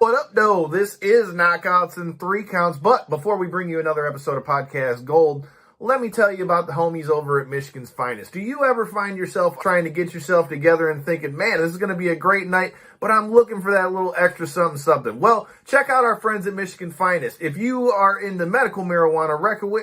What up, though? This is Knockouts in 3 Counts. But before we bring you another episode of Podcast Gold, let me tell you about the homies over at Michigan's Finest. Do you ever find yourself trying to get yourself together and thinking, man, this is going to be a great night, but I'm looking for that little extra something? Well, check out our friends at Michigan Finest. If you are into medical marijuana,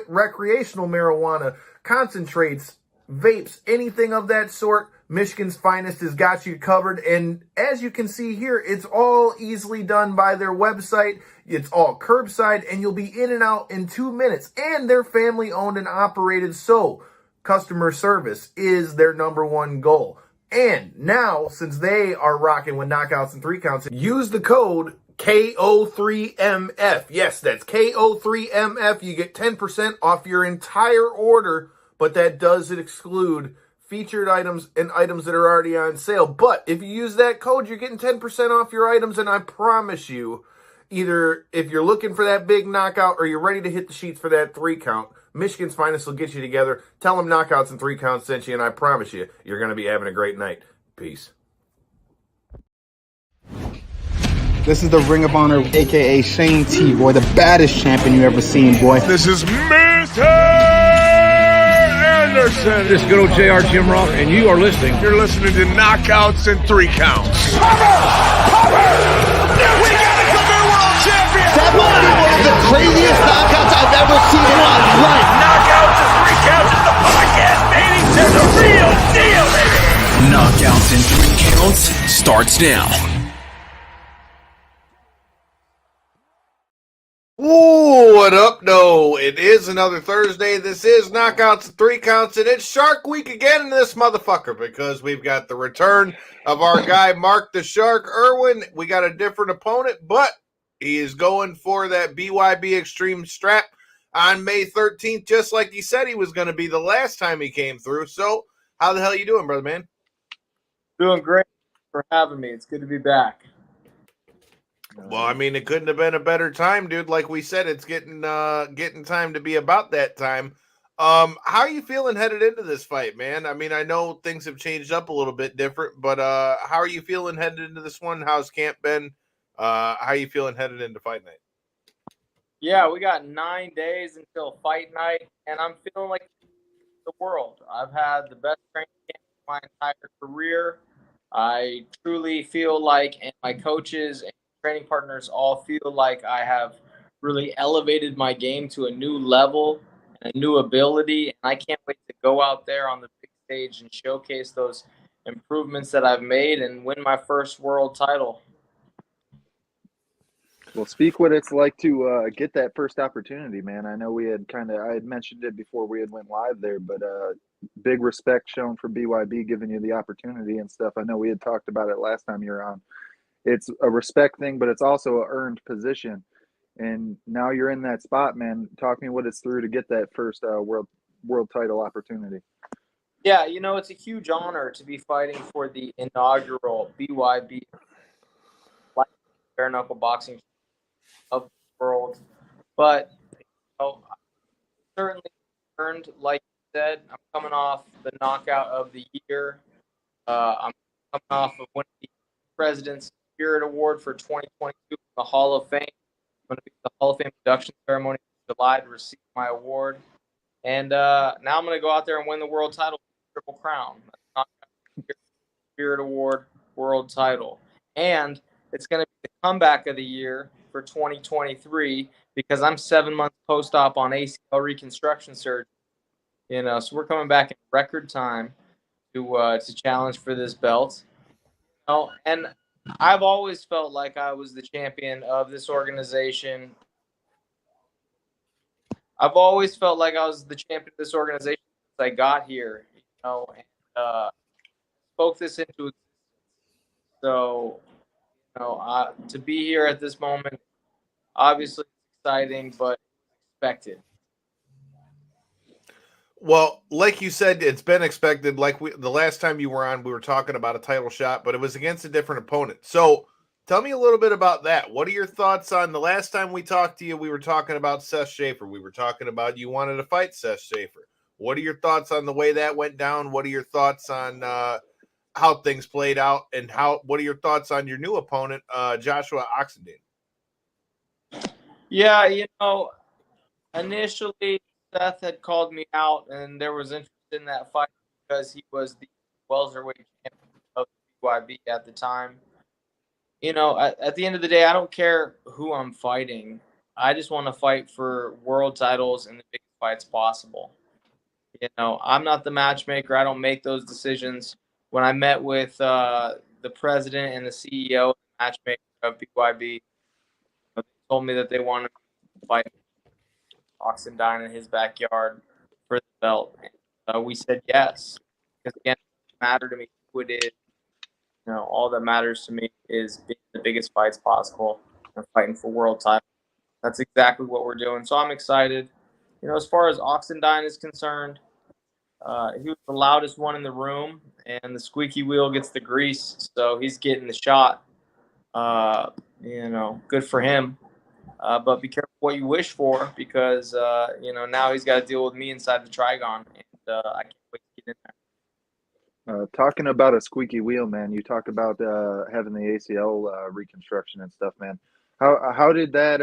recreational marijuana, concentrates, vapes, anything of that sort, Michigan's Finest has got you covered. And as you can see here, it's all easily done by their website. It's all curbside, and you'll be in and out in 2 minutes. And they're family owned and operated, so customer service is their number one goal. And now, since they are rocking with Knockouts in 3 Counts, use the code KO3MF. Yes, that's KO3MF. You get 10% off your entire order, but that does exclude featured items and items that are already on sale. But if you use that code, you're getting 10% off your items, and I promise you, either if you're looking for that big knockout or you're ready to hit the sheets for that 3 count, Michigan's Finest will get you together. Tell them Knockouts in 3 Counts sent you, and I promise you, you're going to be having a great night. Peace. This is the Ring of Honor, a.k.a. Shane T, boy, the baddest champion you ever seen, boy. This is Mr. Anderson. This is good old JR Jim Ross, and you are listening. You're listening to Knockouts in 3 Counts. We got a new world champion. That might be one of the craziest knockouts I've ever seen in my life. Knockouts in 3 Counts is the podcast, baby. It's the real deal, baby. Knockouts in 3 Counts starts now. Ooh, what up, no? It is another Thursday. This is Knockouts in 3 Counts, and it's Shark Week again in this motherfucker because we've got the return of our guy, Mark the Shark Irwin. We got a different opponent, but he is going for that BYB Extreme strap on May 13th, just like he said he was going to be the last time he came through. So, how the hell you doing, brother man? Doing great. For having me. It's good to be back. Well, I mean, it couldn't have been a better time, dude. Like we said, it's getting time to be about that time. How are you feeling headed into this fight, man? I mean, I know things have changed up a little bit different, but how are you feeling headed into this one? How's camp been? How are you feeling headed into fight night? Yeah, we got 9 days until fight night, and I'm feeling like the world. I've had the best training camp of my entire career. I truly feel like, and my coaches and training partners all feel like I have really elevated my game to a new level and a new ability. And I can't wait to go out there on the big stage and showcase those improvements that I've made and win my first world title. Well, speak what it's like to get that first opportunity, man. I know I had mentioned it before we had went live there, but big respect shown for BYB giving you the opportunity and stuff. I know we had talked about it last time you were on. It's a respect thing, but it's also an earned position. And now you're in that spot, man. Talk to me what it's through to get that first world title opportunity. Yeah, you know, it's a huge honor to be fighting for the inaugural BYB bare knuckle boxing of the world. But you know, certainly earned, like you said. I'm coming off the knockout of the year. I'm coming off of winning the President's Spirit Award for 2022 from the Hall of Fame. I'm going to be at the Hall of Fame induction ceremony in July to receive my award. And now I'm going to go out there and win the world title, Triple Crown. Spirit Award world title. And it's going to be the comeback of the year for 2023 because I'm 7 months post-op on ACL reconstruction surgery. You know, so we're coming back in record time to challenge for this belt. You know, and I've always felt like I was the champion of this organization. I've always felt like I was the champion of this organization since I got here, you know, and spoke this into existence. So, you know, to be here at this moment, obviously exciting, but expected. Well, like you said, it's been expected. Like the last time you were on, we were talking about a title shot, but it was against a different opponent. So tell me a little bit about that. What are your thoughts on the last time we talked to you? We were talking about Seth Schaffer. We were talking about you wanted to fight Seth Schaffer. What are your thoughts on the way that went down? What are your thoughts on how things played out? And what are your thoughts on your new opponent, Joshua Oxenidine? Yeah, initially Seth had called me out, and there was interest in that fight because he was the welterweight champion of BYB at the time. At the end of the day, I don't care who I'm fighting. I just want to fight for world titles and the biggest fights possible. I'm not the matchmaker. I don't make those decisions. When I met with the president and the CEO, and the matchmaker of BYB, they told me that they wanted to fight Oxenidine in his backyard for the belt. And, we said yes. Because again, it doesn't matter to me who it is. All that matters to me is being the biggest fights possible and fighting for world titles. That's exactly what we're doing. So I'm excited. As far as Oxenidine is concerned, he was the loudest one in the room, and the squeaky wheel gets the grease, so he's getting the shot. Good for him. But be careful what you wish for, because now he's got to deal with me inside the trigon, and I can't wait to get in there. Talking about a squeaky wheel, man. You talk about having the ACL reconstruction and stuff, man. How did that?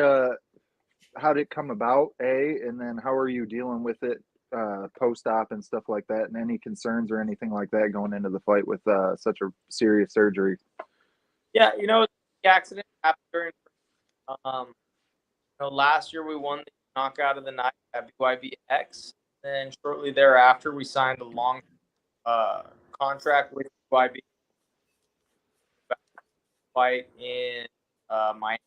How did it come about? And then how are you dealing with it post-op and stuff like that? And any concerns or anything like that going into the fight with such a serious surgery? Yeah, the accident happened during. Last year we won the knockout of the night at BYB X. Then shortly thereafter, we signed a long contract with BYB fight in Miami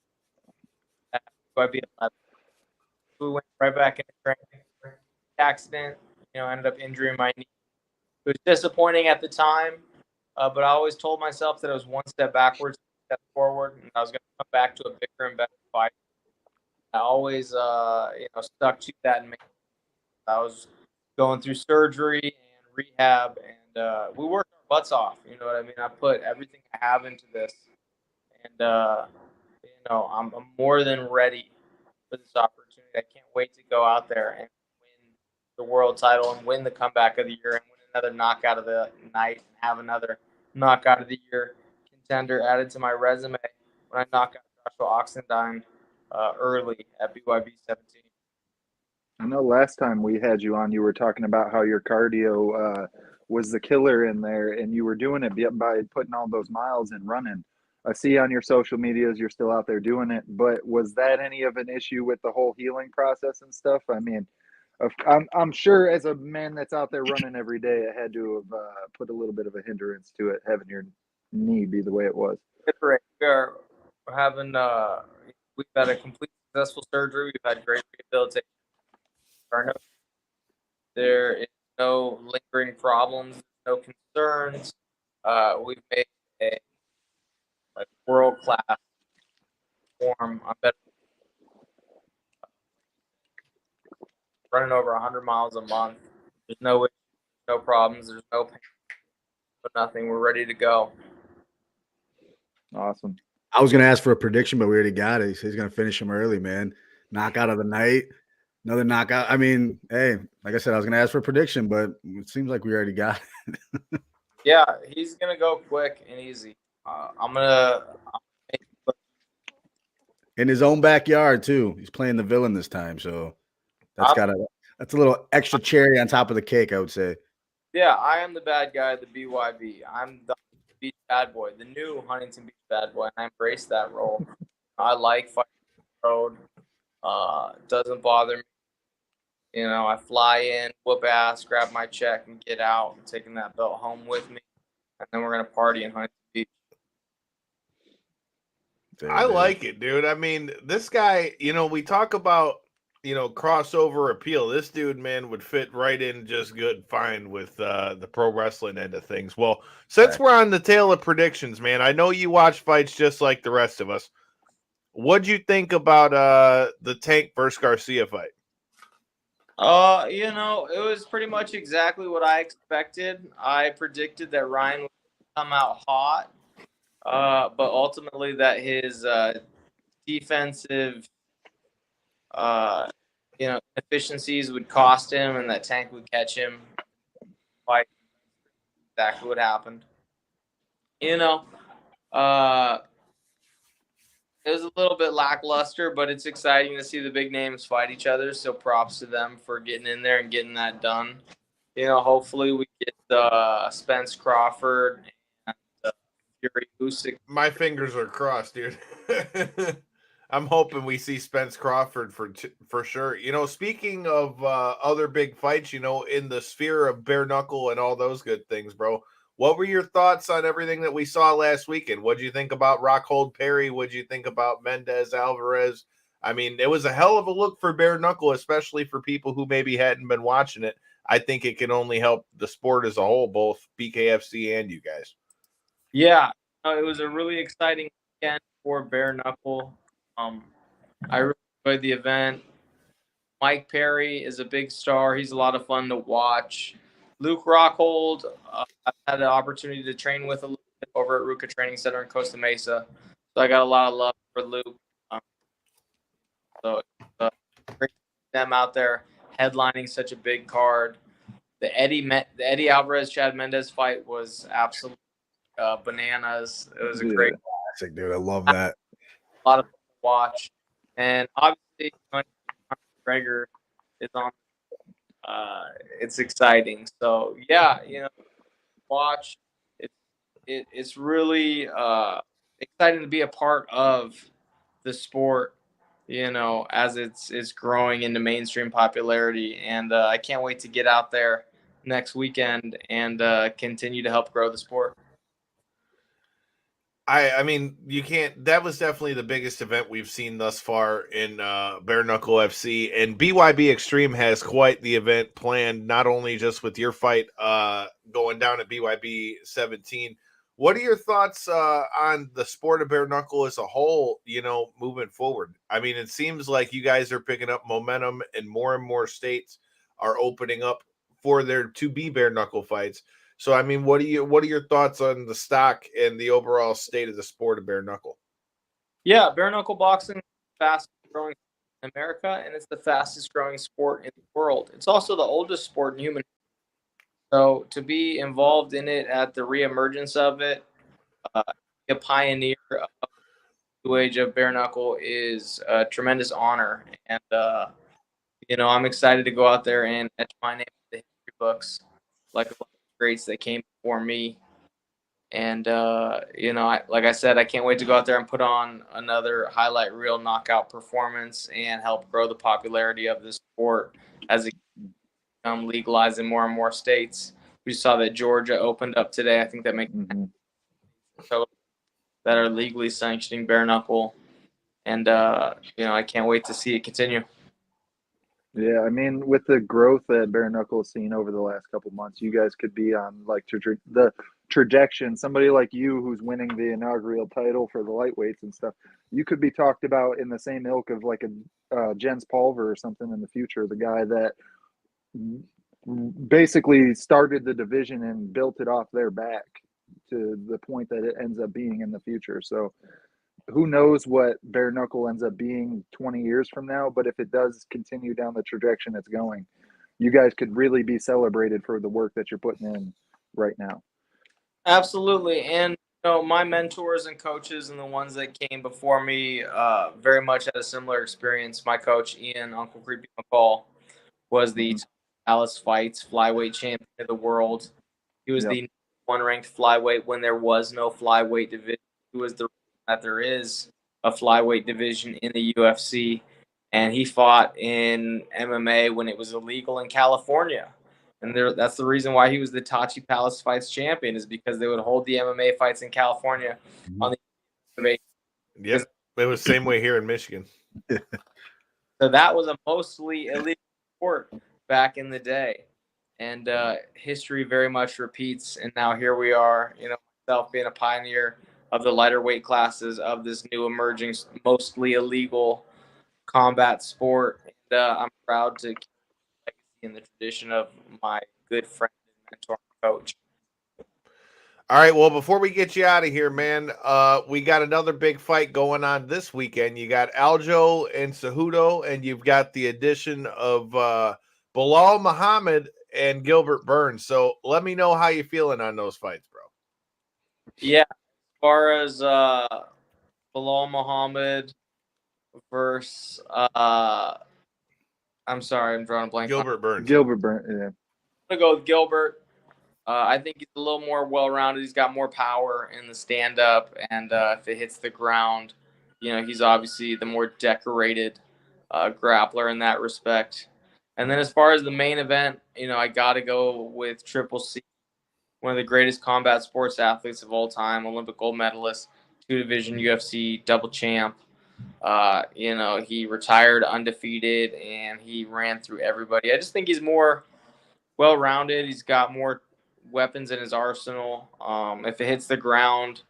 at BYB 11. We went right back into training. The accident, ended up injuring my knee. It was disappointing at the time, but I always told myself that it was one step backwards, one step forward, and I was going to come back to a bigger and better fight. I always, stuck to that. And I was going through surgery and rehab, and we worked our butts off. You know what I mean? I put everything I have into this, and I'm more than ready for this opportunity. I can't wait to go out there and win the world title and win the comeback of the year and win another knockout of the night and have another knockout of the year contender added to my resume when I knock out Joshua Oxenidine early at BYB 17. I know last time we had you on, you were talking about how your cardio was the killer in there, and you were doing it by putting all those miles and running. I see on your social medias you're still out there doing it, but was that any of an issue with the whole healing process and stuff? I mean, I'm sure as a man that's out there running every day, it had to have put a little bit of a hindrance to it, having your knee be the way it was. We're having we've had a complete successful surgery. We've had great rehabilitation. There is no lingering problems, no concerns. We've made a world-class form. I'm better running over 100 miles a month. There's no issues, no problems. There's no pain, no nothing. We're ready to go. Awesome. I was going to ask for a prediction, but we already got it. He's going to finish him early, man. Knockout of the night. Another knockout. I mean, hey, like I said, I was going to ask for a prediction, but it seems like we already got it. Yeah, he's going to go quick and easy. I'm going to in his own backyard too. He's playing the villain this time, so that's a little extra cherry on top of the cake, I would say. Yeah, I am the bad guy at the BYB. I'm the Beach bad boy, the new Huntington Beach bad boy, and I embrace that role. I like fighting the road. Doesn't bother me. I fly in, whoop ass, grab my check, and get out. I'm taking that belt home with me, and then we're gonna party in Huntington Beach. I like it, dude. I mean, this guy, we talk about, crossover appeal. This dude, man, would fit right in just good fine with the pro wrestling end of things. Well, since we're on the tail of predictions, man, I know you watch fights just like the rest of us. What'd you think about the Tank versus Garcia fight? It was pretty much exactly what I expected. I predicted that Ryan would come out hot. But ultimately that his defensive efficiencies would cost him, and that Tank would catch him. Like exactly what happened. It was a little bit lackluster, but it's exciting to see the big names fight each other. So props to them for getting in there and getting that done. Hopefully we get Spence Crawford and Fury Usyk. My fingers are crossed, dude. I'm hoping we see Spence Crawford for sure. Speaking of other big fights, in the sphere of bare knuckle and all those good things, bro. What were your thoughts on everything that we saw last weekend? What did you think about Rockhold Perry? What did you think about Mendez Alvarez? I mean, it was a hell of a look for bare knuckle, especially for people who maybe hadn't been watching it. I think it can only help the sport as a whole, both BKFC and you guys. Yeah, it was a really exciting weekend for bare knuckle. I really enjoyed the event. Mike Perry is a big star. He's a lot of fun to watch. Luke Rockhold, I had the opportunity to train with a little bit over at Ruka Training Center in Costa Mesa. So I got a lot of love for Luke. So it's great to see them out there headlining such a big card. The Eddie Alvarez Chad Mendez fight was absolutely bananas. It was a great classic, dude. I love that. A lot of fun to watch. And obviously, McGregor is on. It's exciting. So yeah, watch. It's really exciting to be a part of the sport. As it's growing into mainstream popularity, and I can't wait to get out there next weekend and continue to help grow the sport. I mean, you can't. That was definitely the biggest event we've seen thus far in Bare Knuckle FC, and BYB Extreme has quite the event planned. Not only just with your fight going down at BYB 17. What are your thoughts on the sport of bare knuckle as a whole? Moving forward. I mean, it seems like you guys are picking up momentum, and more states are opening up for there to be bare knuckle fights. So, I mean, what are your thoughts on the stock and the overall state of the sport of bare knuckle? Yeah, bare knuckle boxing is the fastest growing in America, and it's the fastest growing sport in the world. It's also the oldest sport in human. So to be involved in it at the reemergence of it, a pioneer of the new age of bare knuckle is a tremendous honor. And I'm excited to go out there and etch my name in the history books, like a lot of greats that came before me. And like I said, I can't wait to go out there and put on another highlight reel knockout performance and help grow the popularity of this sport as it become legalized in more and more states. We saw that Georgia opened up today. I think that makes that are legally sanctioning bare knuckle, and I can't wait to see it continue. Yeah, I mean, with the growth that bare knuckle has seen over the last couple months, you guys could be on like the trajectory. Somebody like you who's winning the inaugural title for the lightweights and stuff, you could be talked about in the same ilk of like a Jens Pulver or something in the future, the guy that basically started the division and built it off their back to the point that it ends up being in the future. So who knows what bare knuckle ends up being 20 years from now, but if it does continue down the trajectory it's going, you guys could really be celebrated for the work that you're putting in right now. Absolutely. And my mentors and coaches and the ones that came before me very much had a similar experience. My coach, Ian Uncle Creepy McCall, was the Dallas Fights flyweight champion of the world. He was the one-ranked flyweight when there was no flyweight division. He was the reason that there is a flyweight division in the UFC, and he fought in MMA when it was illegal in California. And that's the reason why he was the Tachi Palace Fights champion, is because they would hold the MMA fights in California on the Yes, it was the same way here in Michigan. So that was a mostly illegal sport back in the day. And history very much repeats. And now here we are, myself being a pioneer of the lighter weight classes of this new emerging, mostly illegal combat sport. And I'm proud to keep the legacy in the tradition of my good friend and mentor and coach. All right, well, before we get you out of here, man, we got another big fight going on this weekend. You got Aljo and Cejudo, and you've got the addition of Bilal Muhammad and Gilbert Burns. So let me know how you're feeling on those fights, bro. Yeah, as far as Bilal Muhammad versus I'm sorry, I'm drawing a blank. Gilbert Burns. Gilbert Burns, yeah. I'm gonna go with Gilbert. I think he's a little more well-rounded. He's got more power in the stand-up, and if it hits the ground, he's obviously the more decorated grappler in that respect. And then as far as the main event, I got to go with Triple C, one of the greatest combat sports athletes of all time, Olympic gold medalist, 2-division UFC double champ. He retired undefeated, and he ran through everybody. I just think he's more well-rounded. He's got more weapons in his arsenal. If it hits the ground,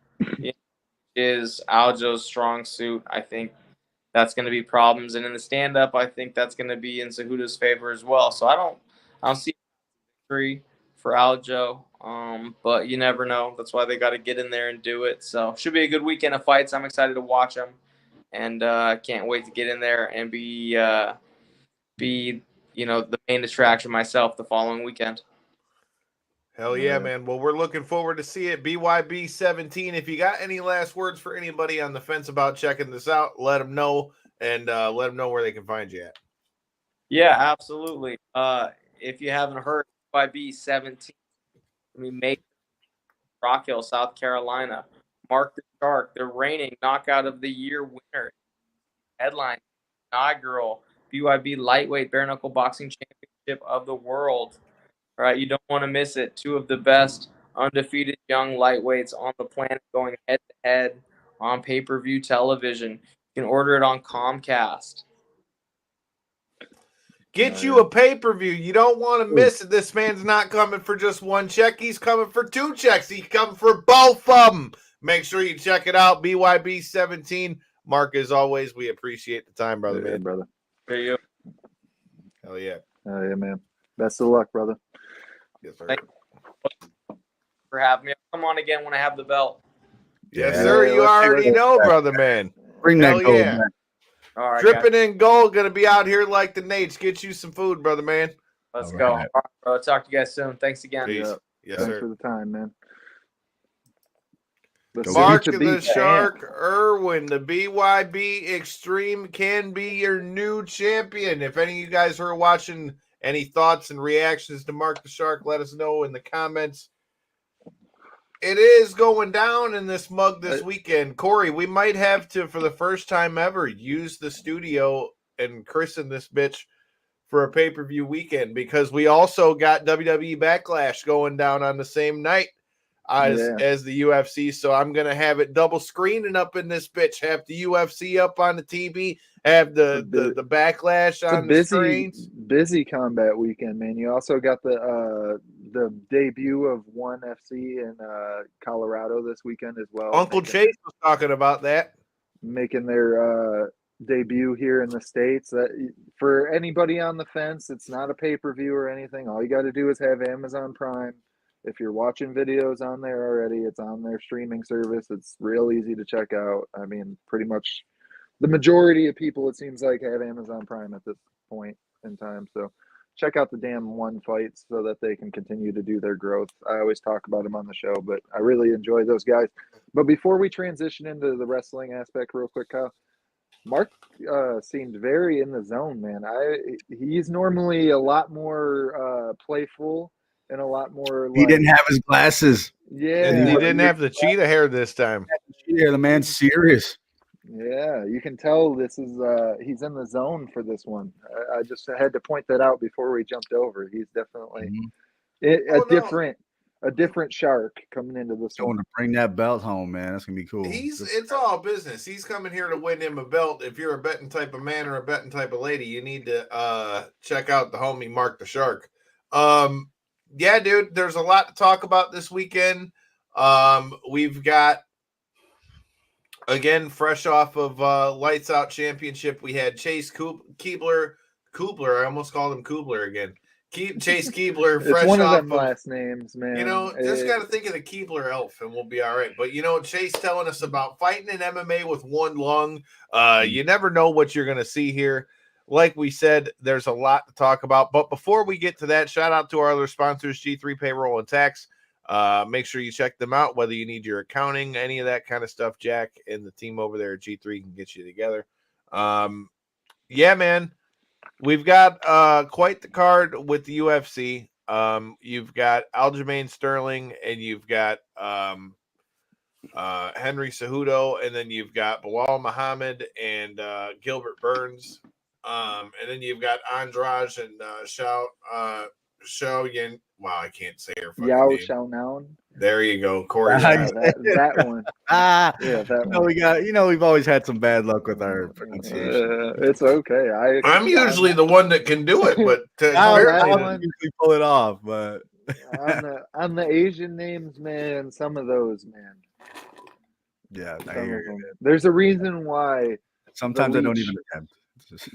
is Aljo's strong suit. I think that's going to be problems, and in the stand-up, I think that's going to be in Cejudo's favor as well. So I don't see victory for Aljo, but you never know. That's why they got to get in there and do it. So should be a good weekend of fights. I'm excited to watch them, and can't wait to get in there and be the main attraction myself the following weekend. Hell yeah, man. Well, we're looking forward to see it. BYB 17. If you got any last words for anybody on the fence about checking this out, let them know, and let them know where they can find you at. Yeah, absolutely. If you haven't heard, BYB 17, we made Rock Hill, South Carolina. Mark the Shark, the reigning Knockout of the Year winner. Headline, inaugural BYB Lightweight Bare Knuckle Boxing Championship of the world. All right, you don't want to miss it. Two of the best undefeated young lightweights on the planet going head-to-head on pay-per-view television. You can order it on Comcast. Get you a pay-per-view. You don't want to miss it. This man's not coming for just one check. He's coming for 2 checks. He's coming for both of them. Make sure you check it out. BYB 17. Mark, as always, we appreciate the time, brother, man. Brother. There you go. Hell yeah. Oh, yeah, man. Best of luck, brother. Yes, sir. Thank you for having me. I'll come on again when I have the belt. Yes, sir. You already know, brother, man. Bring that Hell gold, yeah. man. All right, Dripping guys. in gold. Going to be out here like the Nates. Get you some food, brother, man. Let's All go. right. All right, bro. Talk to you guys soon. Thanks again. Peace. Yeah. Yes, Thanks sir. for the time, man. Mark soon to the be Shark Irwin, the BYB Extreme can be your new champion. If any of you guys are watching, any thoughts and reactions to Mark the Shark, let us know in the comments. It is going down in this mug this weekend. Corey, we might have to, for the first time ever, use the studio and christen this bitch for a pay-per-view weekend, because we also got WWE Backlash going down on the same night as the UFC. So I'm going to have it double screening up in this bitch. Have the UFC up on the TV, have the Backlash on the screens. Busy combat weekend, man. You also got the debut of ONE FC in Colorado this weekend as well. Uncle Chase was talking about that. Making their debut here in the States. That for anybody on the fence, it's not a pay-per-view or anything. All you got to do is have Amazon Prime. If you're watching videos on there already, it's on their streaming service. It's real easy to check out. I mean, pretty much the majority of people, it seems like, have Amazon Prime at this point in time. So check out the damn ONE fights so that they can continue to do their growth. I always talk about them on the show, but I really enjoy those guys. But before we transition into the wrestling aspect real quick, Kyle, Mark seemed very in the zone, man. He's normally a lot more playful and a lot more. He didn't have his glasses. Yeah, And he didn't have the cheetah hair this time. Yeah, the man's serious. Yeah, you can tell this is he's in the zone for this one. I just had to point that out before we jumped over. He's definitely a different shark coming into this Going one. to bring that belt home, man. That's gonna be cool. It's all business. He's coming here to win him a belt. If you're a betting type of man or a betting type of lady, you need to check out the homie Mark the Shark. Yeah, dude, there's a lot to talk about this weekend. We've got, again, fresh off of Lights Out Championship, we had Chase Keebler. I almost called him Kubler again. Chase Keebler, fresh It's one of off them last names, man. You know, just got to think of the Keebler elf and we'll be all right. But, you know, Chase telling us about fighting in MMA with one lung. You never know what you're going to see here. Like we said, there's a lot to talk about. But before we get to that, shout out to our other sponsors, G3 Payroll and Tax. Make sure you check them out, whether you need your accounting, any of that kind of stuff. Jack and the team over there at G3 can get you together. Yeah, man. We've got quite the card with the UFC. You've got Aljamain Sterling, and you've got Henry Cejudo, and then you've got Bilal Muhammad and Gilbert Burns. And then you've got Andrade and Xiao Yin. Wow, I can't say her fucking Yao name. Xiaonan. There you go, Corey. Yeah, that one. Ah, Yeah, that no, one. we got. We've always had some bad luck with our pronunciation. It's okay. I'm usually the one that can do it, but I'll apparently usually pull it off, but on the Asian names, man. Some of those, man. yeah, I Some hear of them. you. There's a reason why. Sometimes I don't even attempt. It's just-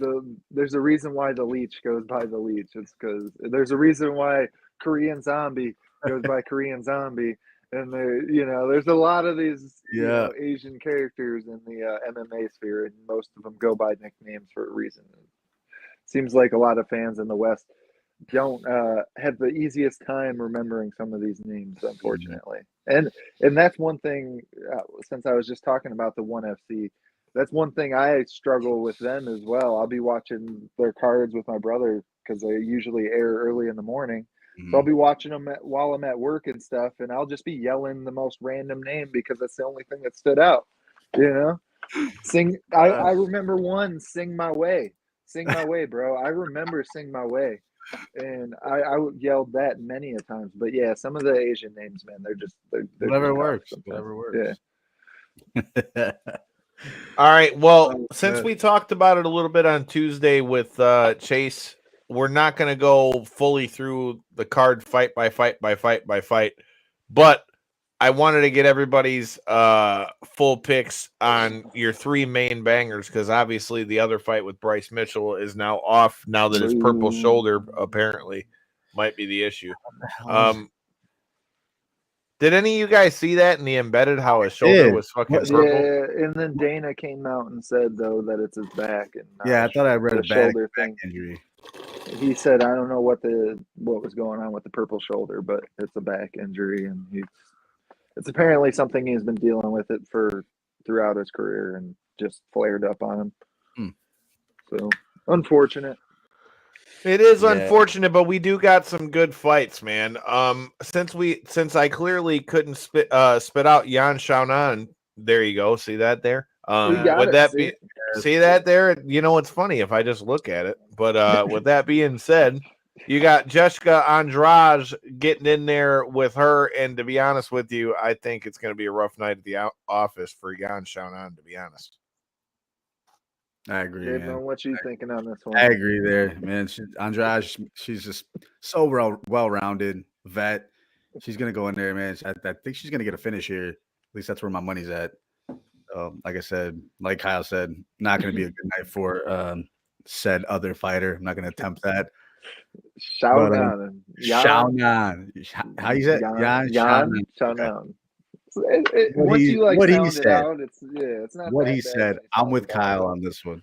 There's a reason why the leech goes by the leech. It's because there's a reason why Korean Zombie goes by Korean Zombie, and there's a lot of these Asian characters in the MMA sphere, and most of them go by nicknames for a reason. Seems like a lot of fans in the West don't have the easiest time remembering some of these names, unfortunately. And that's one thing. Since I was just talking about the ONE FC. That's one thing I struggle with them as well. I'll be watching their cards with my brother because they usually air early in the morning. So I'll be watching them while I'm at work and stuff, and I'll just be yelling the most random name because that's the only thing that stood out. I remember one, Sing My Way. Sing My Way, bro. I remember Sing My Way. And I yelled that many a times. But yeah, some of the Asian names, man, they're whatever just works. sometimes. Whatever works. Yeah. All right. Well, since we talked about it a little bit on Tuesday with Chase, we're not going to go fully through the card fight by fight, but I wanted to get everybody's full picks on your three main bangers because obviously the other fight with Bryce Mitchell is now off now that his purple shoulder apparently might be the issue. Did any of you guys see that in the embedded how his shoulder was fucking purple? Yeah, and then Dana came out and said though that it's his back and I thought I read a bad shoulder back thing. injury. He said I don't know what was going on with the purple shoulder, but it's a back injury, and it's apparently something he's been dealing with it throughout his career and just flared up on him. So unfortunate. It is unfortunate, but we do got some good fights, man. Since I clearly couldn't spit out Yan Xiaonan, there you go. See that there? See that there? It's funny if I just look at it. But with that being said, you got Jessica Andrade getting in there with her, and to be honest with you, I think it's going to be a rough night at the office for Yan Xiaonan, to be honest. I agree. Dave, man. what you thinking on this one? I agree there, man. Andrade, she's just so well-rounded vet. She's gonna go in there, man. I think she's gonna get a finish here. At least that's where my money's at. Like I said, like Kyle said, not gonna be a good night for said other fighter. I'm not gonna attempt that. Xiaonan. How you say Yan Xiaonan. Once you sound it out, it's not what that he bad said. I'm with Kyle on this one.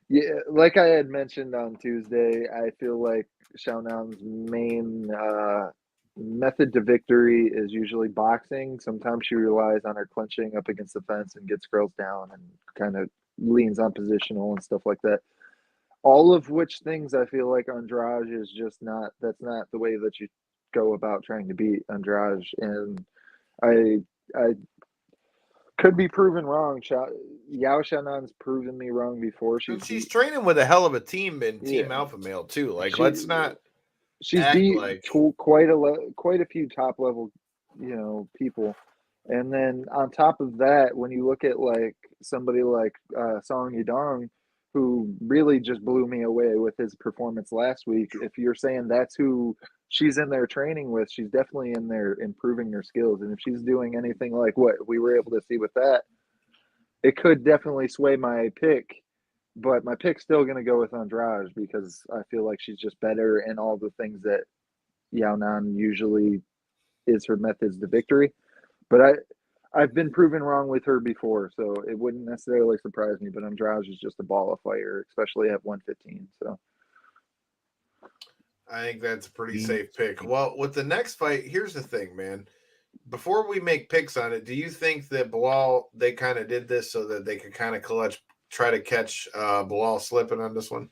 Yeah, like I had mentioned on Tuesday, I feel like Xiaonan's main method to victory is usually boxing. Sometimes she relies on her clinching up against the fence and gets girls down and kind of leans on positional and stuff like that. All of which things I feel like Andrade is just not. That's not the way that you go about trying to beat Andrade, and I could be proven wrong. Yao Xiaonan's proven me wrong before. She's training with a hell of a team in Team Alpha Male too. Like, let's not. She's beat quite a few top level, people, and then on top of that, when you look at like somebody like Song Yadong, who really just blew me away with his performance last week. If you're saying that's who she's in there training with, she's definitely in there improving her skills. And if she's doing anything like what we were able to see with that, it could definitely sway my pick. But my pick's still going to go with Andrade because I feel like she's just better in all the things that Yaonan usually is her methods to victory. But I've been proven wrong with her before, so it wouldn't necessarily surprise me. But Andrade is just a ball of fire, especially at 115. So I think that's a pretty safe pick. Well, with the next fight, here's the thing, man. Before we make picks on it, do you think that Bilal, they kind of did this so that they could kind of try to catch Bilal slipping on this one?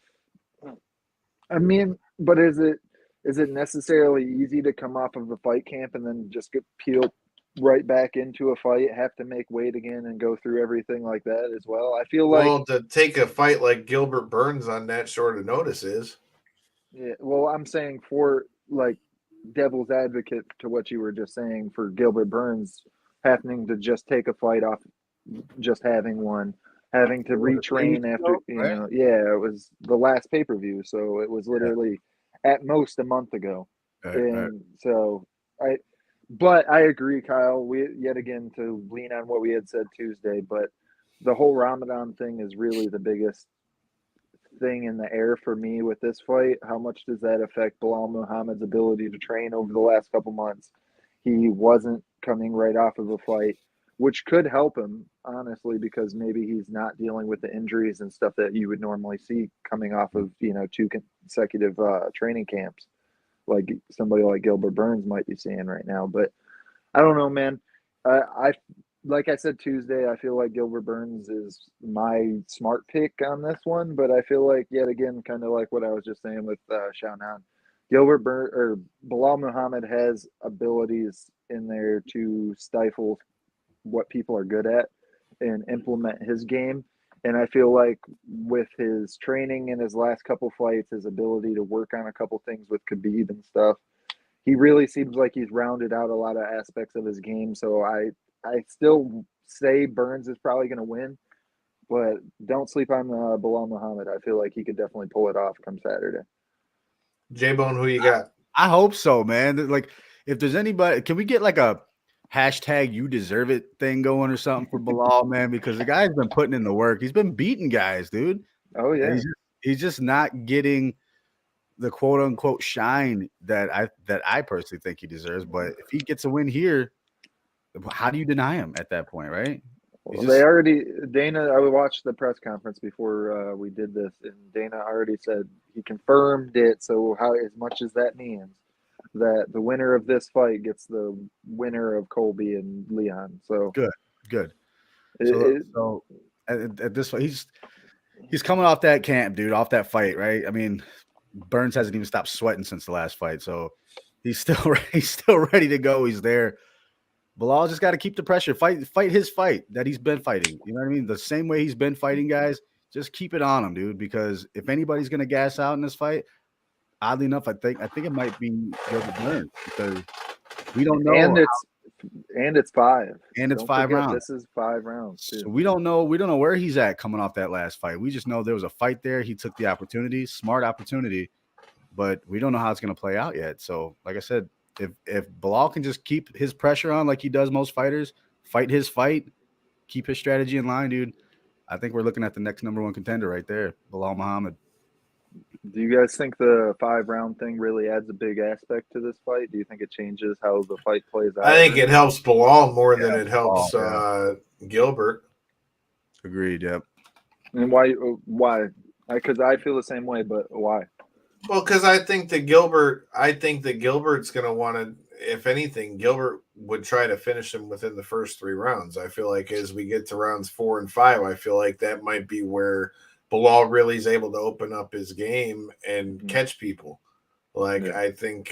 I mean, but is it necessarily easy to come off of a fight camp and then just get peeled right back into a fight, have to make weight again and go through everything like that as well? I feel like, well, to take a fight like Gilbert Burns on that short of notice is. yeah, well, I'm saying for like devil's advocate to what you were just saying for Gilbert Burns having to just take a fight off, just having one, having to retrain after, it was the last pay-per-view. So it was literally at most a month ago. So but I agree, Kyle, we yet again to lean on what we had said Tuesday, but the whole Ramadan thing is really the biggest thing in the air for me with this fight. How much does that affect Bilal Muhammad's ability to train over the last couple months? He wasn't coming right off of a fight, which could help him, honestly, because maybe he's not dealing with the injuries and stuff that you would normally see coming off of, 2 consecutive training camps, like somebody like Gilbert Burns might be seeing right now. But I don't know, man. Like I said Tuesday, I feel like Gilbert Burns is my smart pick on this one, but I feel like, yet again, kind of like what I was just saying with Xiaonan, Bilal Muhammad has abilities in there to stifle what people are good at and implement his game. And I feel like with his training in his last couple fights, his ability to work on a couple things with Khabib and stuff, he really seems like he's rounded out a lot of aspects of his game. So I still say Burns is probably going to win, but don't sleep on Bilal Muhammad. I feel like he could definitely pull it off come Saturday. J-Bone, who you got? I hope so, man. Like, if there's anybody, can we get like a hashtag you deserve it thing going or something for Bilal, man? Because the guy's been putting in the work. He's been beating guys, dude. Oh, yeah. He's just not getting the quote unquote shine that I personally think he deserves. But if he gets a win here, how do you deny him at that point, right? Well, I watched the press conference before we did this, and Dana already said he confirmed it. So as much as that means that the winner of this fight gets the winner of Colby and Leon. So good. So at this fight, he's coming off that camp, dude, off that fight, right? I mean, Burns hasn't even stopped sweating since the last fight, so he's still ready to go. He's there. Bilal just got to keep the pressure. Fight his fight that he's been fighting. You know what I mean? The same way he's been fighting guys. Just keep it on him, dude. Because if anybody's gonna gas out in this fight, oddly enough, I think it might be Gilbert Burns, because we don't know. And it's 5. And it's 5 rounds. This is 5 rounds too. So we don't know where he's at coming off that last fight. We just know there was a fight there. He took the opportunity, smart opportunity, but we don't know how it's gonna play out yet. So, like I said, if Bilal can just keep his pressure on like he does most fighters, fight his fight, keep his strategy in line, dude, I think we're looking at the next number 1 contender right there, Bilal Muhammad. Do you guys think the 5-round thing really adds a big aspect to this fight? Do you think it changes how the fight plays out? I think it helps Bilal more than it helps Gilbert. Agreed, yep. And why? Because I feel the same way, but why? Well, because I think that Gilbert's going to want to, if anything, Gilbert would try to finish him within the first 3 rounds. I feel like as we get to rounds 4 and 5, I feel like that might be where Bilal really is able to open up his game and catch people. I think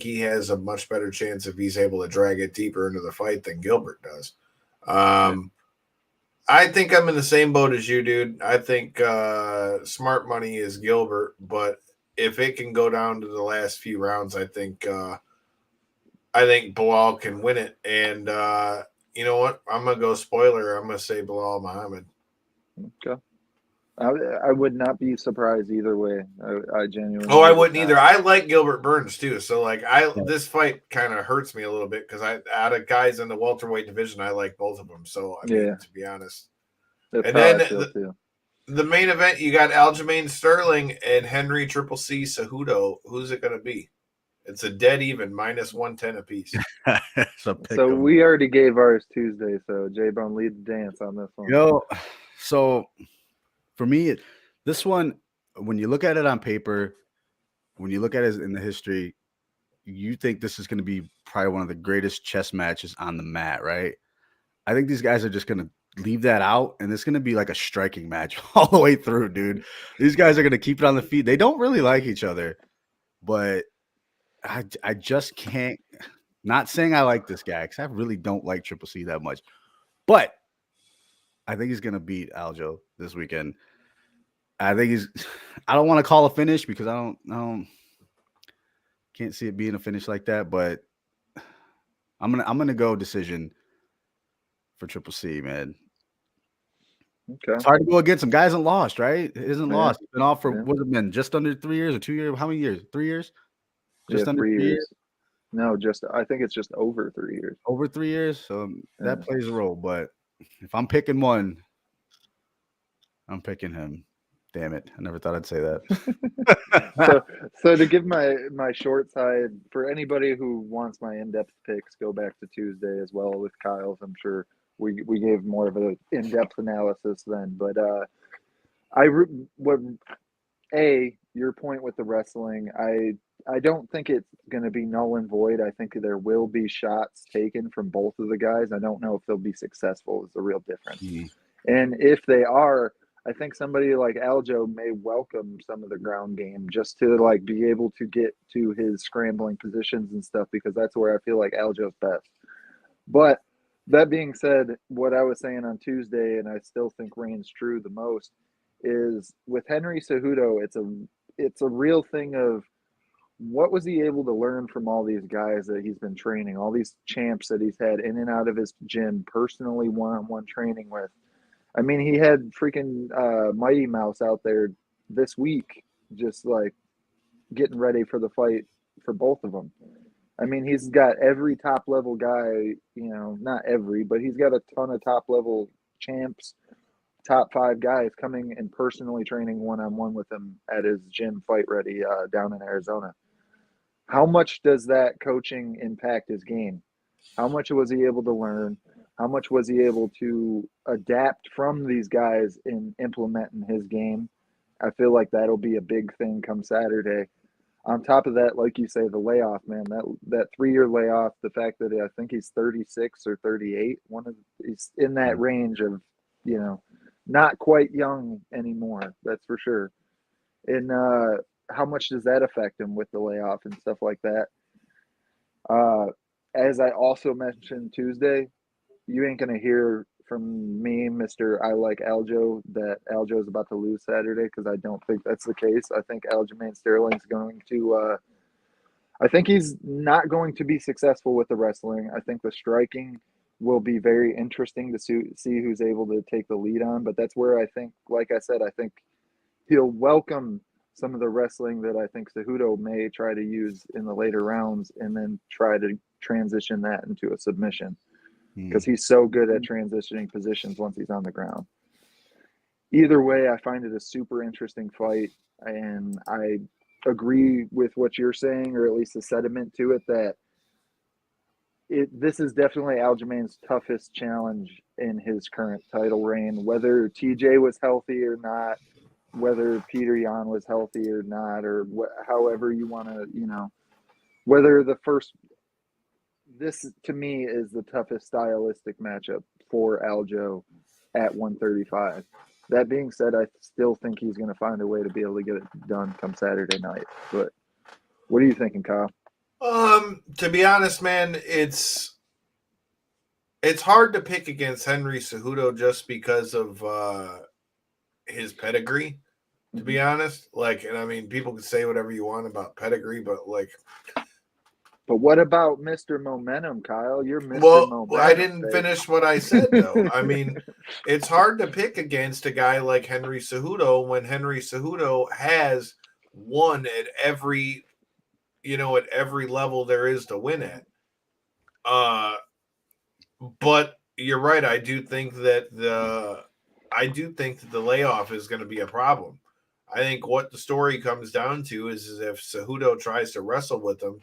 he has a much better chance if he's able to drag it deeper into the fight than Gilbert does. I think I'm in the same boat as you, dude. I think smart money is Gilbert, but if it can go down to the last few rounds, I think Bilal can win it. And you know what? I'm gonna go spoiler. I'm gonna say Bilal Muhammad. Okay. I would not be surprised either way. I genuinely. Oh, I wouldn't either. I like Gilbert Burns too. So this fight kind of hurts me a little bit because out of guys in the welterweight division, I like both of them. So I mean, to be honest. That's and then the main event, you got Aljamain Sterling and Henry Triple C Cejudo. Who's it going to be? It's a dead even, -110 apiece. So we already gave ours Tuesday. So J-Bone, lead the dance on this one. So for me, this one, when you look at it on paper, when you look at it in the history, you think this is going to be probably one of the greatest chess matches on the mat, right? I think these guys are just going to leave that out, and it's going to be like a striking match all the way through, dude. These guys are going to keep it on the feet. They don't really like each other, but I just can't. Not saying I like this guy because I really don't like Triple C that much, but I think he's going to beat Aljo this weekend. I think I don't want to call a finish because I can't see it being a finish like that, but I'm gonna go decision for Triple C, man. Okay. It's hard to go against him. Guy hasn't lost, right? He hasn't Yeah. lost. He's been off for Yeah. what's it been? Just under 3 years or 2 years? How many years? 3 years? Just under 3 years. No, I think it's just over 3 years. Over 3 years. So that plays a role. But if I'm picking one, I'm picking him. Damn it. I never thought I'd say that. So to give my short side, for anybody who wants my in-depth picks, go back to Tuesday as well with Kyle's. I'm sure we gave more of an in-depth analysis then. But your point with the wrestling, I don't think it's going to be null and void. I think there will be shots taken from both of the guys. I don't know if they'll be successful is the real difference. And if they are, I think somebody like Aljo may welcome some of the ground game just to like be able to get to his scrambling positions and stuff, because that's where I feel like Aljo's best. But that being said, what I was saying on Tuesday, and I still think reigns true the most, is with Henry Cejudo, it's a real thing of what was he able to learn from all these guys that he's been training, all these champs that he's had in and out of his gym, personally one-on-one training with. I mean, he had freaking Mighty Mouse out there this week, just like getting ready for the fight for both of them. I mean, he's got every top level guy, not every, but he's got a ton of top level champs, top 5 guys coming and personally training one-on-one with him at his gym Fight Ready down in Arizona. How much does that coaching impact his game? How much was he able to learn? How much was he able to adapt from these guys in implementing his game? I feel like that'll be a big thing come Saturday. On top of that, like you say, the layoff, man, that 3-year layoff, the fact that I think he's 36 or 38, he's in that range of, not quite young anymore. That's for sure. And how much does that affect him with the layoff and stuff like that? As I also mentioned Tuesday, you ain't going to hear from me, Mr. I like Aljo, that Aljo's about to lose Saturday, because I don't think that's the case. I think Aljamain Sterling's going to I think he's not going to be successful with the wrestling. I think the striking will be very interesting to see who's able to take the lead on. But that's where I think, like I said, I think he'll welcome some of the wrestling that I think Cejudo may try to use in the later rounds and then try to transition that into a submission, because he's so good at transitioning positions once he's on the ground. Either way, I find it a super interesting fight, and I agree with what you're saying, or at least the sentiment to it, that this is definitely Aljamain's toughest challenge in his current title reign. Whether TJ was healthy or not, whether Peter Yan was healthy or not, or however you want to, whether this to me is the toughest stylistic matchup for Aljo at 135. That being said, I still think he's going to find a way to be able to get it done come Saturday night. But what are you thinking, Kyle? To be honest, man, it's hard to pick against Henry Cejudo just because of his pedigree, to be honest. And I mean, people can say whatever you want about pedigree, but But what about Mr. Momentum, Kyle? You're Mr. Momentum. Well, I didn't finish what I said, though. I mean, it's hard to pick against a guy like Henry Cejudo when Henry Cejudo has won at every level there is to win at. But you're right. I do think that the layoff is going to be a problem. I think what the story comes down to is if Cejudo tries to wrestle with him,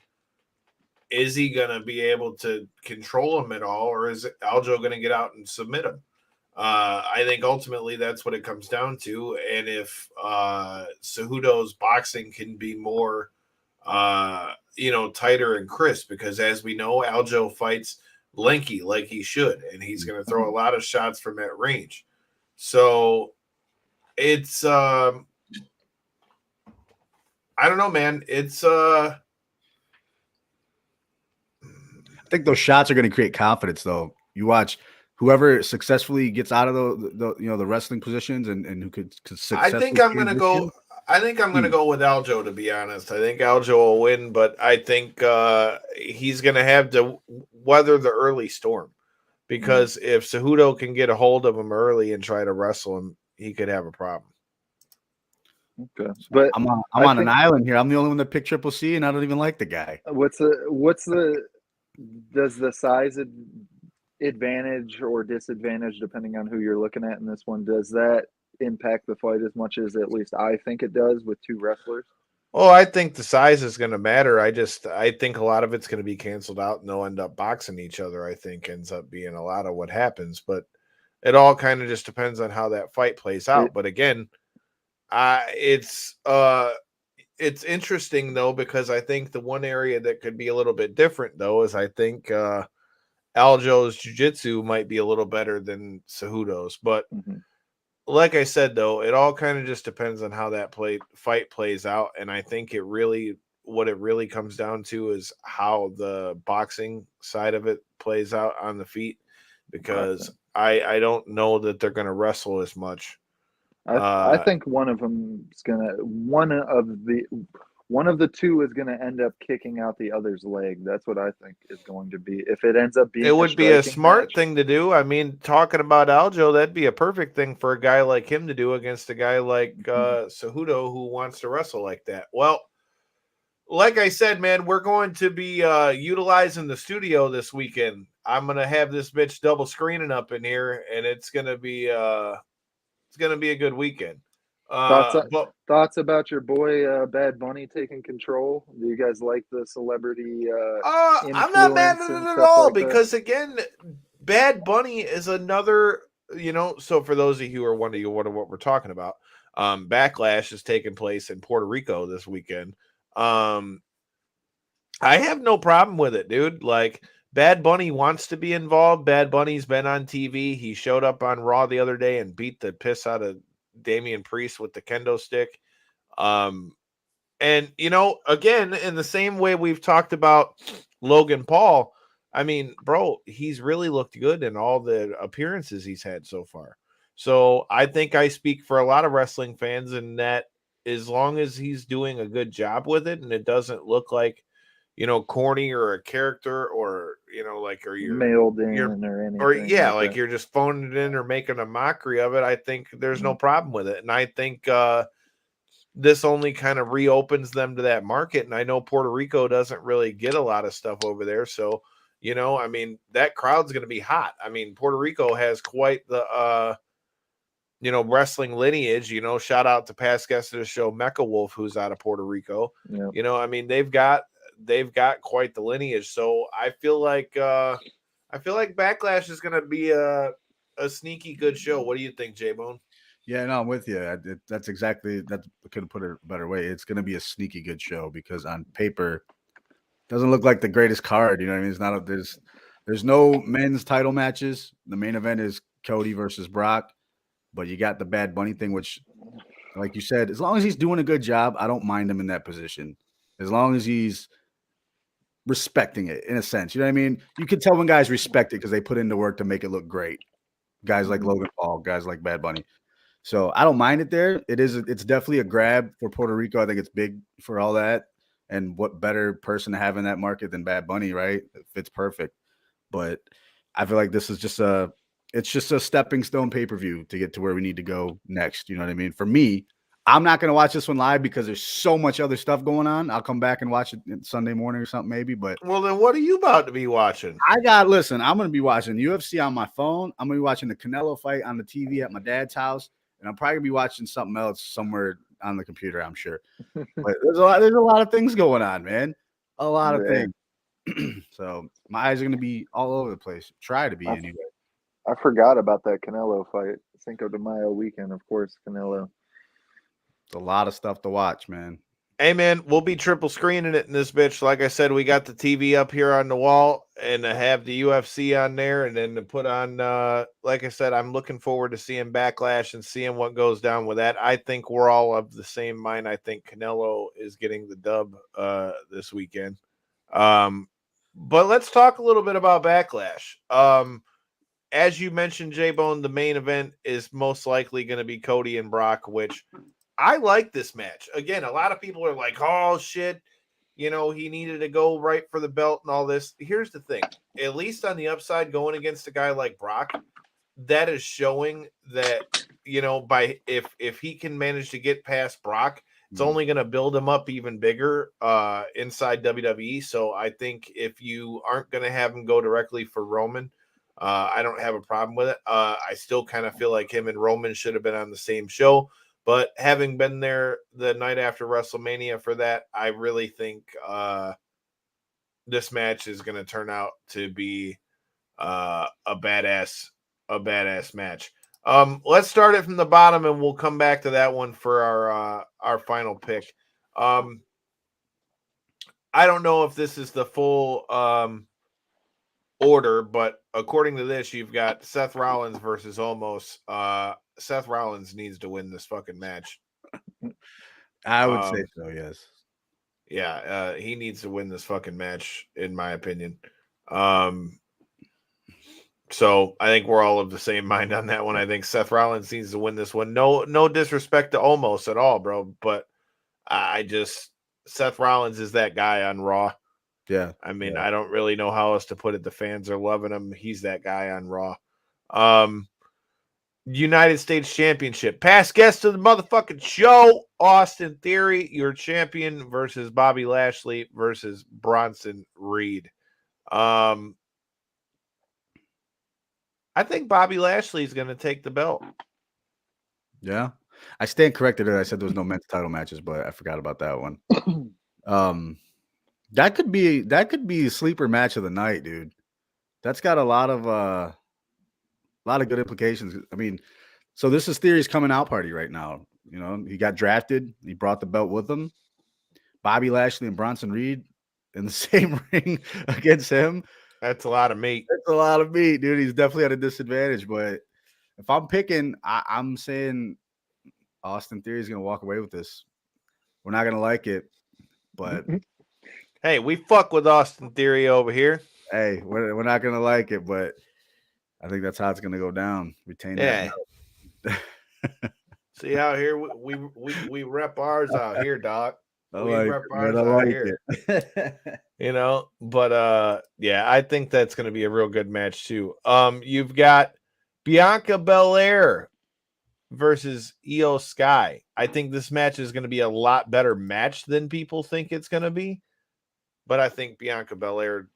is he going to be able to control him at all, or is Aljo going to get out and submit him? I think ultimately that's what it comes down to. And if Cejudo's boxing can be more tighter and crisp, because as we know, Aljo fights lanky like he should, and he's going to throw a lot of shots from that range. So it's I don't know, man. It's I think those shots are going to create confidence, though. You watch whoever successfully gets out of the wrestling positions and who could successfully. I think I'm going to go. I think I'm going to go with Aljo, to be honest. I think Aljo will win, but I think he's going to have to weather the early storm, because if Cejudo can get a hold of him early and try to wrestle him, he could have a problem. Okay, but I'm on an island here. I'm the only one that picked Triple C, and I don't even like the guy. Does the size advantage or disadvantage, depending on who you're looking at in this one, does that impact the fight as much as at least I think it does with two wrestlers? Oh, I think the size is going to matter. I think a lot of it's going to be canceled out, and they'll end up boxing each other. I think ends up being a lot of what happens, but it all kind of just depends on how that fight plays out. But again, it's interesting though, because I think the one area that could be a little bit different though is I think Aljo's jiu-jitsu might be a little better than Cejudo's, but like I said, though, it all kind of just depends on how that fight plays out. And I think what it really comes down to is how the boxing side of it plays out on the feet, because I don't know that they're going to wrestle as much. I think one of the two is going to end up kicking out the other's leg. That's what I think is going to be. If it ends up being, it would be a smart thing to do. I mean, talking about Aljo, that'd be a perfect thing for a guy like him to do against a guy like Cejudo, who wants to wrestle like that. Well, like I said, man, we're going to be utilizing the studio this weekend. I'm going to have this bitch double screening up in here, and it's going to be a good weekend. Thoughts about your boy Bad Bunny taking control? Do you guys like the celebrity? I'm not mad at it at all, because again, Bad Bunny is another. So for those of you who are wondering what we're talking about, Backlash is taking place in Puerto Rico this weekend. I have no problem with it, dude. Like, Bad Bunny wants to be involved. Bad Bunny's been on TV. He showed up on Raw the other day and beat the piss out of Damian Priest with the kendo stick. And again, in the same way we've talked about Logan Paul, I mean, bro, he's really looked good in all the appearances he's had so far. So I think I speak for a lot of wrestling fans in that, as long as he's doing a good job with it and it doesn't look like, corny or a character, or or you're mailed in or anything, or like you're just phoning it in or making a mockery of it, I think there's no problem with it. And I think this only kind of reopens them to that market. And I know Puerto Rico doesn't really get a lot of stuff over there, so I mean, that crowd's going to be hot. I mean, Puerto Rico has quite the wrestling lineage. Shout out to past guest of the show, Mecha Wolf, who's out of Puerto Rico. I mean, they've got quite the lineage. So I feel like Backlash is going to be a sneaky good show. What do you think, J-Bone? Yeah, no, I'm with you. That could have put it a better way. It's going to be a sneaky good show, because on paper, it doesn't look like the greatest card. You know what I mean? It's not there's no men's title matches. The main event is Cody versus Brock, but you got the Bad Bunny thing, which, like you said, as long as he's doing a good job, I don't mind him in that position. As long as he's respecting it, in a sense. You know what I mean? You can tell when guys respect it because they put in the work to make it look great. Guys like Logan Paul, guys like Bad Bunny. So I don't mind it there. It's definitely a grab for Puerto Rico. I think it's big for all that. And what better person to have in that market than Bad Bunny, right? It fits perfect. But I feel like this is just a stepping stone pay-per-view to get to where we need to go next. You know what I mean? For me, I'm not going to watch this one live because there's so much other stuff going on. I'll come back and watch it Sunday morning or something maybe. But well, then what are you about to be watching? I'm going to be watching UFC on my phone. I'm going to be watching the Canelo fight on the TV at my dad's house. And I'm probably going to be watching something else somewhere on the computer, I'm sure. But there's a lot of things going on, man. A lot of things. So my eyes are going to be all over the place. Try to be anyway. I forgot about that Canelo fight. Cinco de Mayo weekend, of course, Canelo. It's a lot of stuff to watch, man. Hey, man, we'll be triple screening it in this bitch. Like I said, we got the TV up here on the wall and have the UFC on there. And then to put on, like I said, I'm looking forward to seeing Backlash and seeing what goes down with that. I think we're all of the same mind. I think Canelo is getting the dub this weekend. But let's talk a little bit about Backlash. As you mentioned, J-Bone, the main event is most likely going to be Cody and Brock, which I like this match. Again, a lot of people are like, oh, shit, he needed to go right for the belt and all this. Here's the thing. At least on the upside, going against a guy like Brock, that is showing that, by if he can manage to get past Brock, it's only going to build him up even bigger inside WWE. So I think if you aren't going to have him go directly for Roman, I don't have a problem with it. I still kind of feel like him and Roman should have been on the same show. But having been there the night after WrestleMania for that, I really think this match is going to turn out to be a badass match. Let's start it from the bottom, and we'll come back to that one for our final pick. I don't know if this is the full order, but according to this, you've got Seth Rollins versus Omos. Seth Rollins needs to win this fucking match. I would say so, yes. Yeah, he needs to win this fucking match, in my opinion. So I think we're all of the same mind on that one. I think Seth Rollins needs to win this one. No disrespect to Omos at all, bro, but Seth Rollins is that guy on Raw. Yeah. I mean, I don't really know how else to put it. The fans are loving him. He's that guy on Raw. United States Championship. Past guest of the motherfucking show, Austin Theory, your champion, versus Bobby Lashley versus Bronson Reed. I think Bobby Lashley is going to take the belt. Yeah. I stand corrected. I said there was no men's title matches, but I forgot about that one. That could be a sleeper match of the night, dude. That's got a lot of good implications. I mean, so this is Theory's coming out party right now. He got drafted. He brought the belt with him. Bobby Lashley and Bronson Reed in the same ring against him. That's a lot of meat. That's a lot of meat, dude. He's definitely at a disadvantage. But if I'm picking, I'm saying Austin Theory is going to walk away with this. We're not going to like it, but hey, we fuck with Austin Theory over here. Hey, we're not going to like it, but I think that's how it's going to go down. Retain that. See out here, we rep ours out here, Doc. We rep ours out like here. But I think that's going to be a real good match too. You've got Bianca Belair versus Io Sky. I think this match is going to be a lot better match than people think it's going to be. But I think Bianca Belair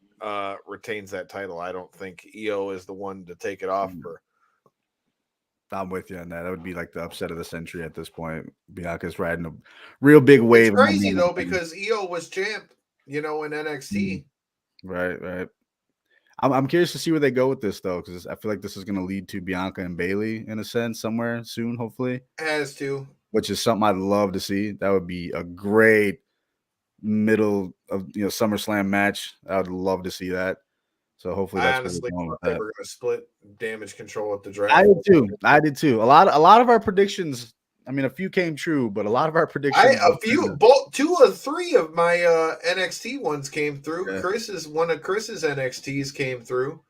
retains that title. I don't think Io is the one to take it off her. I'm with you on that. That would be like the upset of the century at this point. Bianca's riding a real big wave. It's crazy though, because Io was champ, in NXT. Right. I'm curious to see where they go with this though, because I feel like this is going to lead to Bianca and Bayley in a sense somewhere soon, hopefully. Has to. Which is something I'd love to see. That would be a great middle of SummerSlam match. I would love to see that. So hopefully that's honestly thought they were going to split Damage Control at the draft. I did too. A lot of our predictions. I mean, a few came true, but a lot of our predictions. Two or three of my NXT ones came through. Yeah. One of Chris's NXTs came through.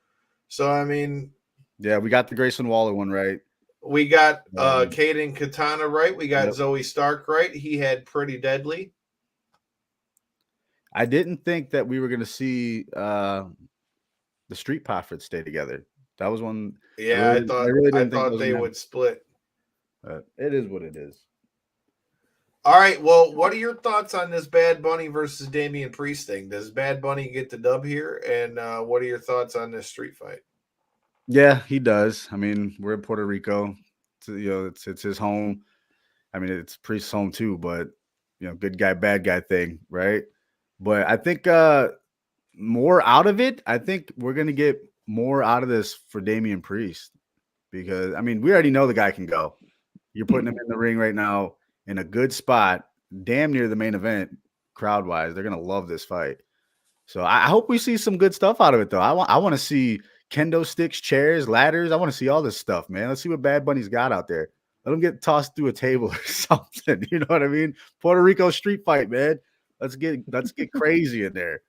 So I mean, yeah, we got the Grayson Waller one right. We got Kaden Katana right. We got Zoe Stark right. He had Pretty Deadly. I didn't think that we were going to see the Street Profits stay together. That was one. Yeah, I thought they would split. It is what it is. All right. Well, what are your thoughts on this Bad Bunny versus Damian Priest thing? Does Bad Bunny get the dub here? And what are your thoughts on this street fight? Yeah, he does. I mean, we're in Puerto Rico. It's his home. I mean, it's Priest's home too, but good guy, bad guy thing, right? But I think more out of it. I think we're gonna get more out of this for Damian Priest because I mean, we already know the guy can go. You're putting him in the ring right now in a good spot. damn near the main event crowd wise. They're gonna love this fight. So I hope we see some good stuff out of it, though. I want to see kendo sticks, chairs, ladders. I want to see all this stuff, man. Let's see what Bad Bunny's got out there. Let him get tossed through a table or something. You know what I mean? Puerto Rico street fight, man. Let's get crazy in there.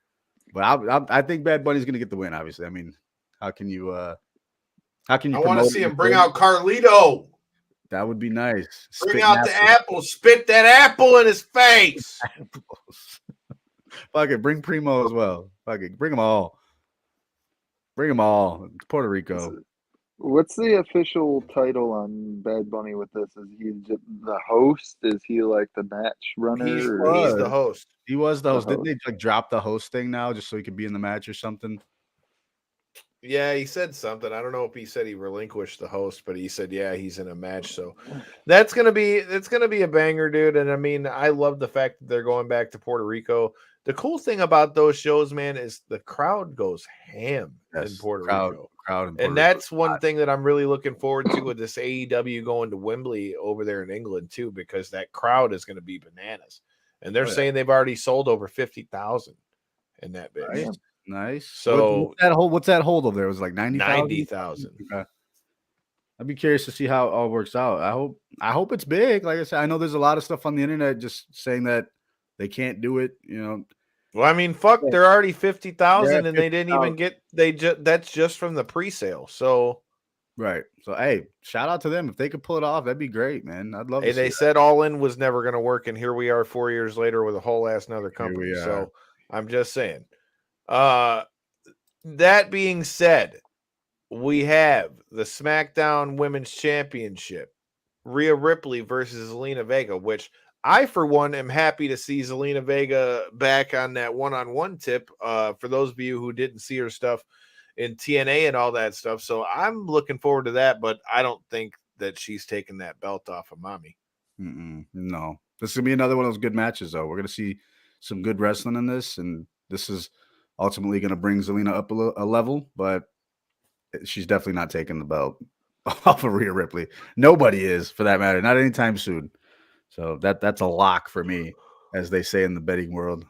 But I think Bad Bunny's gonna get the win. Obviously, I mean, how can you? I want to see him bring out Carlito. That would be nice. Bring out the apple. Spit that apple in his face. Fuck it. Bring Primo as well. Fuck it. Bring them all. Bring them all. It's Puerto Rico. What's the official title on Bad Bunny with this? Is he the host? Is he like the match runner? He's the host. He was the host. Didn't they like drop the host thing now just so he could be in the match or something? Yeah, he said something. I don't know if he said he relinquished the host, but he said, yeah, he's in a match. So it's gonna be a banger, dude. And I mean, I love the fact that they're going back to Puerto Rico. The cool thing about those shows, man, is the crowd goes ham in Puerto Rico. And that's one thing that I'm really looking forward to with this AEW going to Wembley over there in England too, because that crowd is going to be bananas. And they're saying they've already sold over 50,000 in that bitch. Nice. So what's that hold over there? It was like 90,000. Okay. I'd be curious to see how it all works out. I hope it's big. Like I said, I know there's a lot of stuff on the internet just saying that they can't do it. You know. Well, I mean, fuck, they're already 50,000, and they didn't even get. That's just from the pre-sale. So, right. So, hey, shout out to them if they could pull it off. That'd be great, man. I'd love. Hey, they said All In was never going to work, and here we are 4 years later with a whole ass another company. So, I'm just saying. That being said, we have the SmackDown Women's Championship, Rhea Ripley versus Zelina Vega, which I, for one, am happy to see Zelina Vega back on that one-on-one tip. For those of you who didn't see her stuff in TNA and all that stuff, so I'm looking forward to that. But I don't think that she's taking that belt off of Mommy. No, this is gonna be another one of those good matches, though. We're gonna see some good wrestling in this, and this is ultimately going to bring Zelina up a level, but she's definitely not taking the belt off of Rhea Ripley. Nobody is, for that matter, not anytime soon. So that's a lock for me, as they say in the betting world.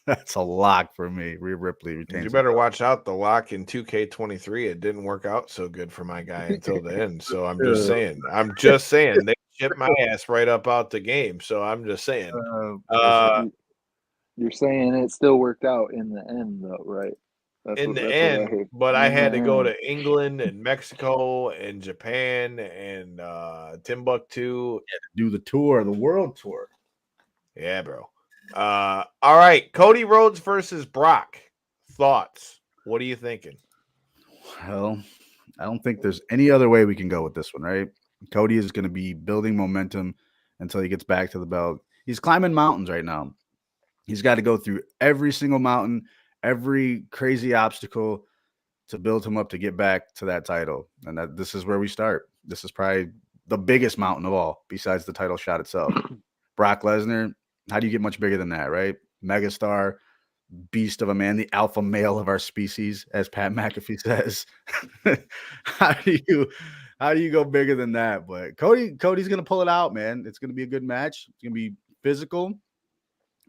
That's a lock for me. Rhea Ripley retains. You better watch out. The lock in 2K23, it didn't work out so good for my guy until the end. So I'm just saying. They shipped my ass right up out the game. So I'm just saying. You're saying it still worked out in the end, though, right? But I had to go to England and Mexico and Japan and Timbuktu. Do the tour, the world tour. Yeah, bro. All right, Cody Rhodes versus Brock. Thoughts? What are you thinking? Well, I don't think there's any other way we can go with this one, right? Cody is going to be building momentum until he gets back to the belt. He's climbing mountains right now. He's got to go through every single mountain, every crazy obstacle to build him up to get back to that title. And this is where we start. This is probably the biggest mountain of all, besides the title shot itself. Brock Lesnar, how do you get much bigger than that, right? Megastar, beast of a man, the alpha male of our species, as Pat McAfee says. How do you go bigger than that? But Cody's going to pull it out, man. It's going to be a good match. It's going to be physical,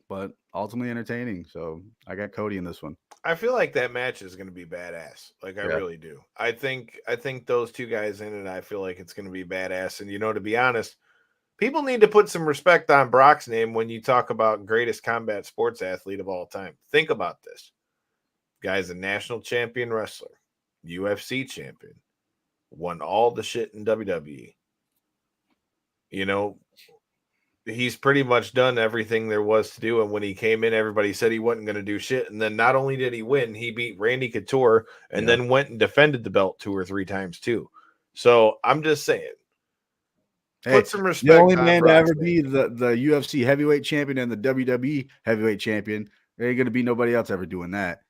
but ultimately entertaining. So I got Cody in this one. I feel like that match is going to be badass. Like I really do. I think those two guys in it, I feel like it's going to be badass. And to be honest, people need to put some respect on Brock's name when you talk about greatest combat sports athlete of all time. Think about this. Guy's a national champion wrestler, UFC champion, won all the shit in WWE. He's pretty much done everything there was to do. And when he came in, everybody said he wasn't going to do shit. And then not only did he win, he beat Randy Couture and then went and defended the belt 2 or 3 times too. So I'm just saying, put some respect. The only man to ever be the UFC heavyweight champion and the WWE heavyweight champion. There ain't going to be nobody else ever doing that.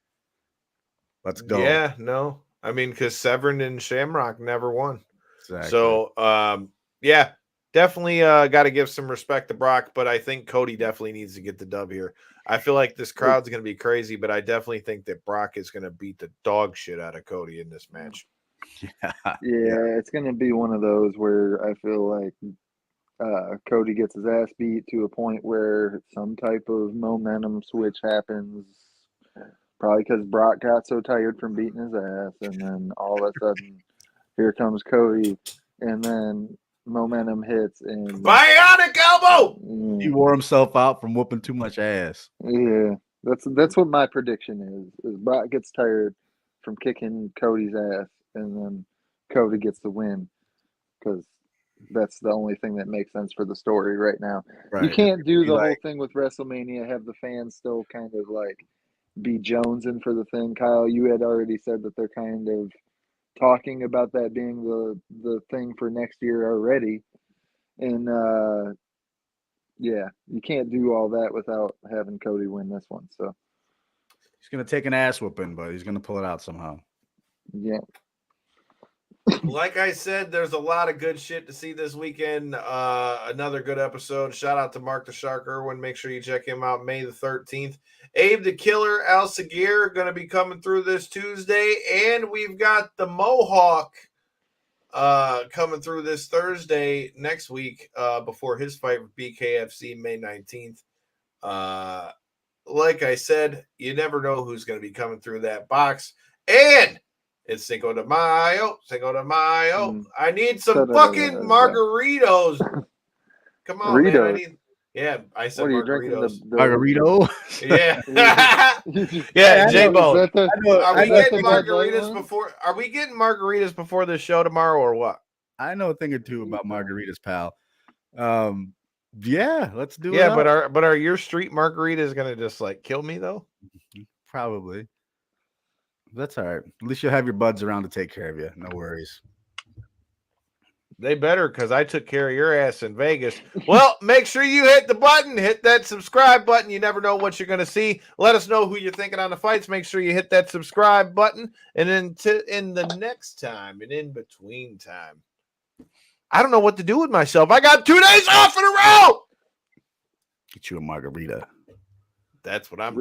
Let's go. Yeah, no. I mean, because Severn and Shamrock never won. Exactly. So, yeah. Definitely got to give some respect to Brock, but I think Cody definitely needs to get the dub here. I feel like this crowd's going to be crazy, but I definitely think that Brock is going to beat the dog shit out of Cody in this match. Yeah, it's going to be one of those where I feel like Cody gets his ass beat to a point where some type of momentum switch happens. Probably because Brock got so tired from beating his ass, and then all of a sudden, here comes Cody, and then momentum hits and Bionic elbow. He wore himself out from whooping too much ass. Yeah, that's what my prediction is Brock gets tired from kicking Cody's ass, and then Cody gets the win, because that's the only thing that makes sense for the story right now. Right. You can't do the Like- whole thing with WrestleMania, have the fans still kind of like be jonesing for the thing. Kyle, you had already said that they're kind of talking about that being the thing for next year already. And yeah, you can't do all that without having Cody win this one. So He's gonna take an ass whooping, but he's gonna pull it out somehow. yeah. Like I said, there's a lot of good shit to see this weekend. Another good episode. Shout out to Mark the Shark Irwin. Make sure you check him out May the 13th. Abe the Killer Al Sagir going to be coming through this Tuesday. And we've got the Mohawk coming through this Thursday next week before his fight with BKFC May 19th. Like I said, you never know who's going to be coming through that box. And it's Cinco de Mayo. I need some fucking margaritos. Come on, man. I said what are you drinking? margaritos. Margarito? Yeah. Yeah, J-Bo. is that the- Are we is that getting the Bud Light margaritas one? before? Are we getting margaritas before the show tomorrow or what? I know a thing or two about margaritas, pal. Yeah, let's do it. Yeah, but are your street margaritas gonna just like kill me though? Probably. That's all right. At least you'll have your buds around to take care of you. No worries. They better, because I took care of your ass in Vegas. Well, make sure you hit the button. Hit that subscribe button. You never know what you're going to see. Let us know who you're thinking on the fights. Make sure you hit that subscribe button. And then in the next time and in between time, I don't know what to do with myself. I got 2 days off in a row. Get you a margarita. That's what I'm